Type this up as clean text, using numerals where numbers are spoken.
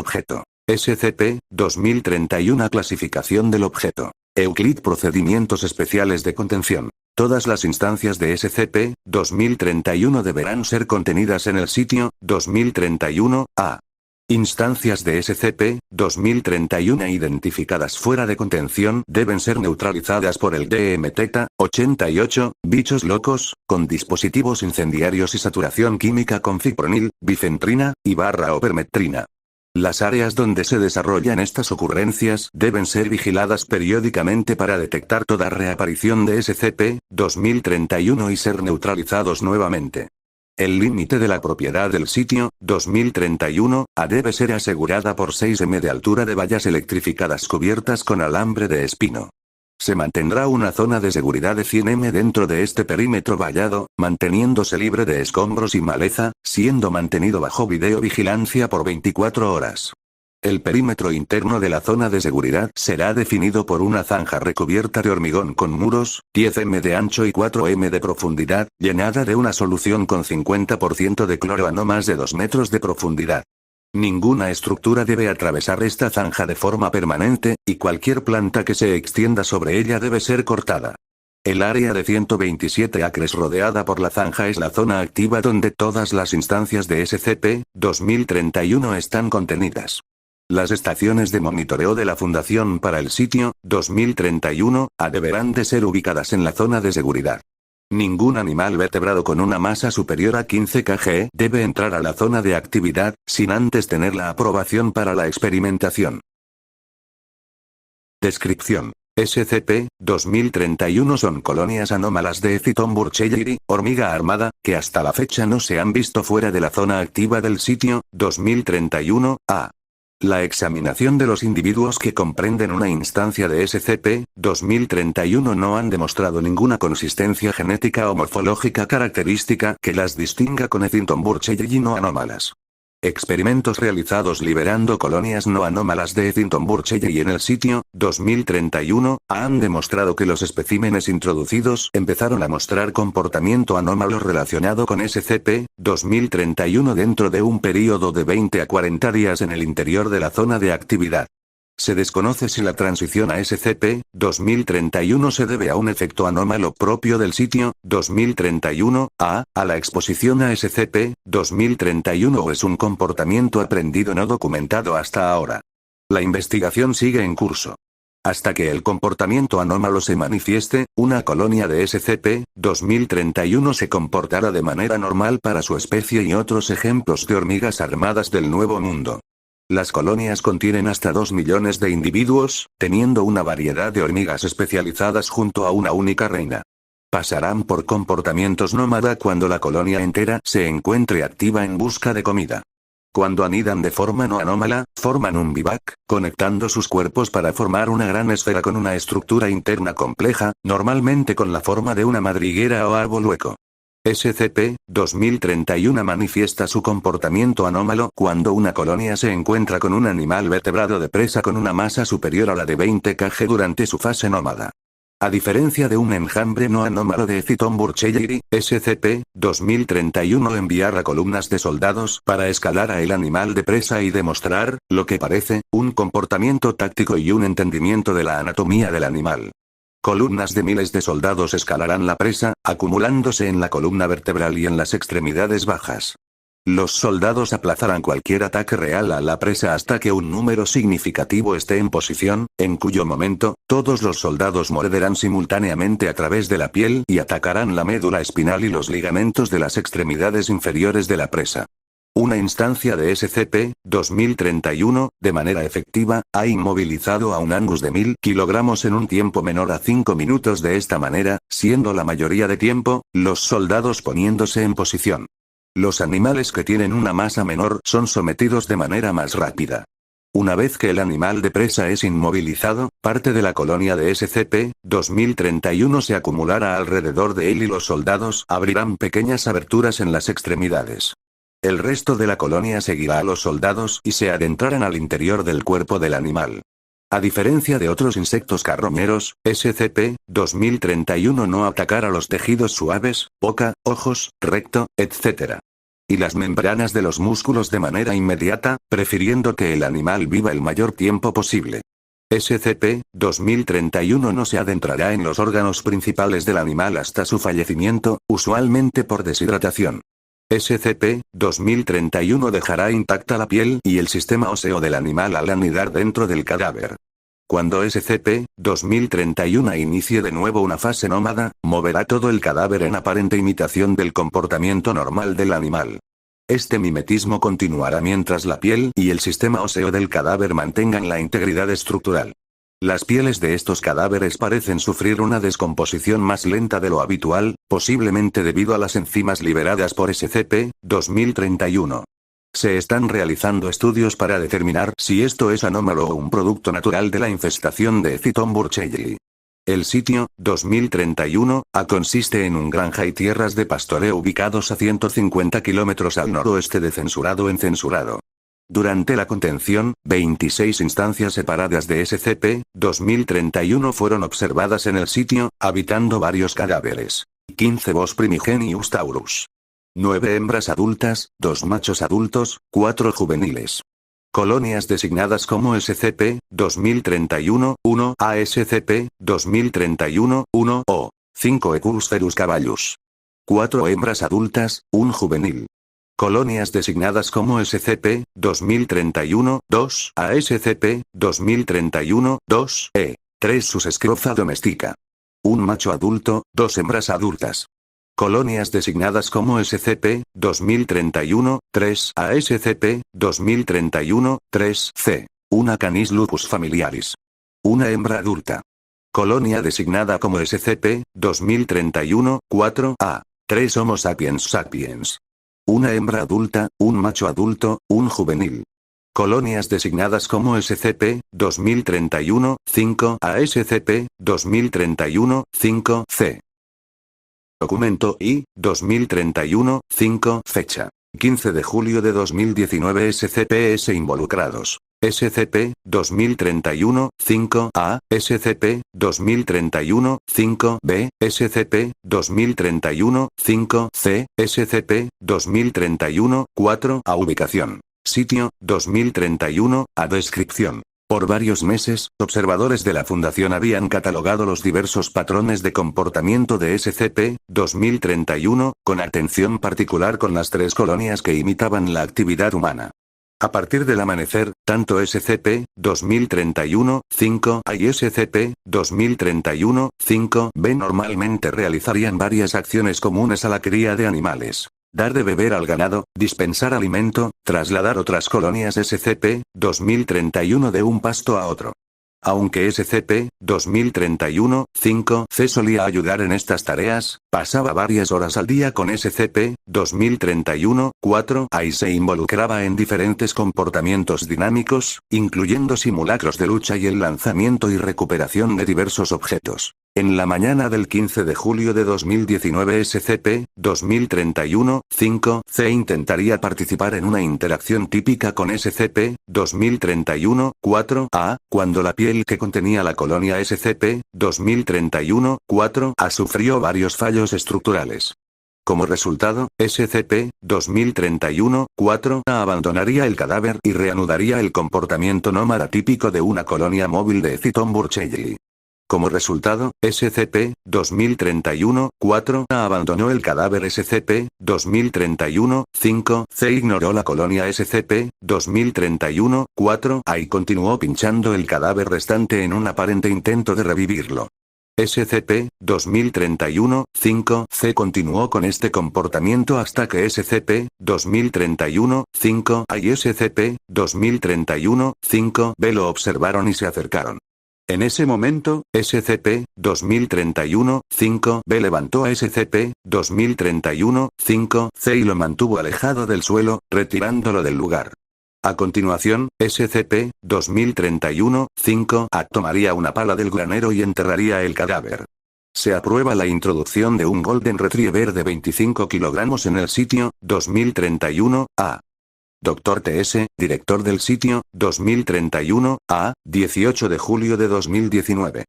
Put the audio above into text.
Objeto. SCP-2031 Clasificación del objeto. Euclid Procedimientos especiales de contención. Todas las instancias de SCP-2031 deberán ser contenidas en el sitio 2031-A. Instancias de SCP-2031 identificadas fuera de contención deben ser neutralizadas por el DMZ-88, bichos locos, con dispositivos incendiarios y saturación química con fipronil, bifentrina, y o permetrina. Las áreas donde se desarrollan estas ocurrencias deben ser vigiladas periódicamente para detectar toda reaparición de SCP-2031 y ser neutralizados nuevamente. El límite de la propiedad del sitio 2031-A debe ser asegurada por 6 m de altura de vallas electrificadas cubiertas con alambre de espino. Se mantendrá una zona de seguridad de 100 m dentro de este perímetro vallado, manteniéndose libre de escombros y maleza, siendo mantenido bajo videovigilancia por 24 horas. El perímetro interno de la zona de seguridad será definido por una zanja recubierta de hormigón con muros, 10 m de ancho y 4 m de profundidad, llenada de una solución con 50% de cloro a no más de 2 metros de profundidad. Ninguna estructura debe atravesar esta zanja de forma permanente, y cualquier planta que se extienda sobre ella debe ser cortada. El área de 127 acres rodeada por la zanja es la zona activa donde todas las instancias de SCP-2031 están contenidas. Las estaciones de monitoreo de la Fundación para el sitio 2031-A deberán de ser ubicadas en la zona de seguridad. Ningún animal vertebrado con una masa superior a 15 kg debe entrar a la zona de actividad, sin antes tener la aprobación para la experimentación. Descripción. SCP-2031 son colonias anómalas de Eciton burchellii, hormiga armada, que hasta la fecha no se han visto fuera de la zona activa del sitio 2031-A. La examinación de los individuos que comprenden una instancia de SCP-2031 no han demostrado ninguna consistencia genética o morfológica característica que las distinga con Eciton burchellii no anómalas. Experimentos realizados liberando colonias no anómalas de Eciton burchellii en el sitio 2031 han demostrado que los especímenes introducidos empezaron a mostrar comportamiento anómalo relacionado con SCP-2031 dentro de un período de 20 a 40 días en el interior de la zona de actividad. Se desconoce si la transición a SCP-2031 se debe a un efecto anómalo propio del sitio 2031-A, a la exposición a SCP-2031 o es un comportamiento aprendido no documentado hasta ahora. La investigación sigue en curso. Hasta que el comportamiento anómalo se manifieste, una colonia de SCP-2031 se comportará de manera normal para su especie y otros ejemplos de hormigas armadas del Nuevo Mundo. Las colonias contienen hasta 2 millones de individuos, teniendo una variedad de hormigas especializadas junto a una única reina. Pasarán por comportamientos nómada cuando la colonia entera se encuentre activa en busca de comida. Cuando anidan de forma no anómala, forman un vivac, conectando sus cuerpos para formar una gran esfera con una estructura interna compleja, normalmente con la forma de una madriguera o árbol hueco. SCP-2031 manifiesta su comportamiento anómalo cuando una colonia se encuentra con un animal vertebrado de presa con una masa superior a la de 20 kg durante su fase nómada. A diferencia de un enjambre no anómalo de Eciton burchellii, SCP-2031 enviará columnas de soldados para escalar a el animal de presa y demostrar, lo que parece, un comportamiento táctico y un entendimiento de la anatomía del animal. Columnas de miles de soldados escalarán la presa, acumulándose en la columna vertebral y en las extremidades bajas. Los soldados aplazarán cualquier ataque real a la presa hasta que un número significativo esté en posición, en cuyo momento, todos los soldados morderán simultáneamente a través de la piel y atacarán la médula espinal y los ligamentos de las extremidades inferiores de la presa. Una instancia de SCP-2031, de manera efectiva, ha inmovilizado a un Angus de 1000 kilogramos en un tiempo menor a 5 minutos de esta manera, siendo la mayoría de tiempo, los soldados poniéndose en posición. Los animales que tienen una masa menor son sometidos de manera más rápida. Una vez que el animal de presa es inmovilizado, parte de la colonia de SCP-2031 se acumulará alrededor de él y los soldados abrirán pequeñas aberturas en las extremidades. El resto de la colonia seguirá a los soldados y se adentrarán al interior del cuerpo del animal. A diferencia de otros insectos carroñeros, SCP-2031 no atacará los tejidos suaves, boca, ojos, recto, etc. y las membranas de los músculos de manera inmediata, prefiriendo que el animal viva el mayor tiempo posible. SCP-2031 no se adentrará en los órganos principales del animal hasta su fallecimiento, usualmente por deshidratación. SCP-2031 dejará intacta la piel y el sistema óseo del animal al anidar dentro del cadáver. Cuando SCP-2031 inicie de nuevo una fase nómada, moverá todo el cadáver en aparente imitación del comportamiento normal del animal. Este mimetismo continuará mientras la piel y el sistema óseo del cadáver mantengan la integridad estructural. Las pieles de estos cadáveres parecen sufrir una descomposición más lenta de lo habitual, posiblemente debido a las enzimas liberadas por SCP-2031. Se están realizando estudios para determinar si esto es anómalo o un producto natural de la infestación de Ectoton burchellii. El sitio, 2031, consiste en un granja y tierras de pastoreo ubicados a 150 kilómetros al noroeste de Censurado en Censurado. Durante la contención, 26 instancias separadas de SCP-2031 fueron observadas en el sitio, habitando varios cadáveres. 15 Bos primigenius taurus. 9 hembras adultas, 2 machos adultos, 4 juveniles. Colonias designadas como SCP-2031-1 a SCP-2031-1 o 5 Equus caballus. 4 hembras adultas, 1 juvenil. Colonias designadas como SCP-2031-2 a SCP-2031-2 3 Susescroza domestica. 1 macho adulto, 2 hembras adultas. Colonias designadas como SCP-2031-3 a SCP-2031-3C. 1 Canis lupus familiaris. 1 hembra adulta. Colonia designada como SCP-2031-4 a 3 Homo sapiens sapiens. 1 hembra adulta, 1 macho adulto, 1 juvenil. Colonias designadas como SCP-2031-5 a SCP-2031-5C. Documento I, 2031-5, fecha. 15 de julio de 2019 SCPs involucrados. SCP-2031-5A, SCP-2031-5B, SCP-2031-5C, SCP-2031-4 a ubicación. Sitio, 2031, a descripción. Por varios meses, observadores de la Fundación habían catalogado los diversos patrones de comportamiento de SCP-2031, con atención particular con las 3 colonias que imitaban la actividad humana. A partir del amanecer, tanto SCP-2031-5A y SCP-2031-5B normalmente realizarían varias acciones comunes a la cría de animales. Dar de beber al ganado, dispensar alimento, trasladar otras colonias SCP-2031 de un pasto a otro. Aunque SCP-2031-5C solía ayudar en estas tareas, pasaba varias horas al día con SCP-2031-4A y se involucraba en diferentes comportamientos dinámicos, incluyendo simulacros de lucha y el lanzamiento y recuperación de diversos objetos. En la mañana del 15 de julio de 2019 SCP-2031-5C intentaría participar en una interacción típica con SCP-2031-4A, cuando la piel que contenía la colonia SCP-2031-4A sufrió varios fallos estructurales. Como resultado, SCP-2031-4A abandonaría el cadáver y reanudaría el comportamiento nómada típico de una colonia móvil de Ectoton burchellii. Como resultado, SCP-2031-4A abandonó el cadáver SCP-2031-5C ignoró la colonia SCP-2031-4A y continuó pinchando el cadáver restante en un aparente intento de revivirlo. SCP-2031-5C continuó con este comportamiento hasta que SCP-2031-5A y SCP-2031-5B lo observaron y se acercaron. En ese momento, SCP-2031-5B levantó a SCP-2031-5C y lo mantuvo alejado del suelo, retirándolo del lugar. A continuación, SCP-2031-5A tomaría una pala del granero y enterraría el cadáver. Se aprueba la introducción de un Golden Retriever de 25 kilogramos en el sitio, 2031-A. Dr. TS, director del sitio, 2031-A, 18 de julio de 2019.